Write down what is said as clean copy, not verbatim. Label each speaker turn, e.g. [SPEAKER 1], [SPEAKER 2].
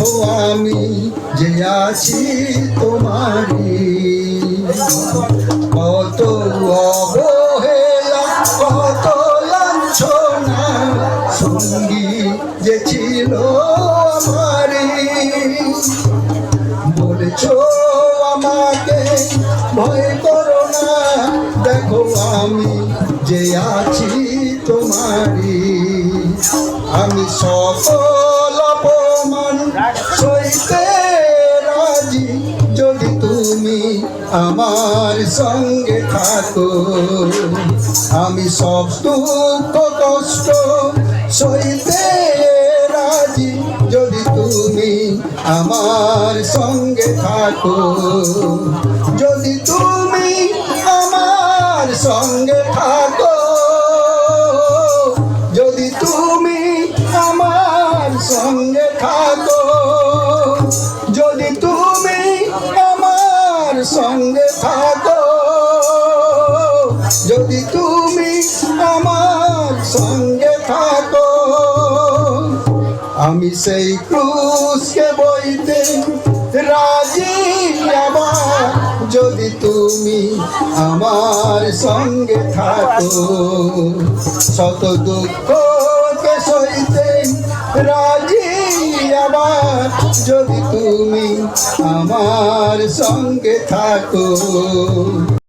[SPEAKER 1] দেখো আমি যে আছি তোমারই। কত অবহেলা কত লাঞ্ছনা সঙ্গী যে ছিল আমারই। বলেছো আমাকে ভয় করো না, দেখো আমি যে আছি তোমারই। আমি সকল অপমান সইতে রাজি যদি তুমি আমার সঙ্গে থাকো। আমি সব দুঃখ কষ্ট সইতে রাজি যদি তুমি আমার সঙ্গে থাকো। যদি তুমি আমার সঙ্গে থাকো, যদি তুমি আমার সঙ্গে থাকো, যদি তুমি আমার সঙ্গে থাকো, যদি তুমি আমার সঙ্গে থাকো। আমি সেই ক্রুশকে বইতে রাজি আবার যদি তুমি আমার সঙ্গে থাকো। শত দুঃখকে সইতে রাজি আবার যদি তুমি আমার সঙ্গে থাকো।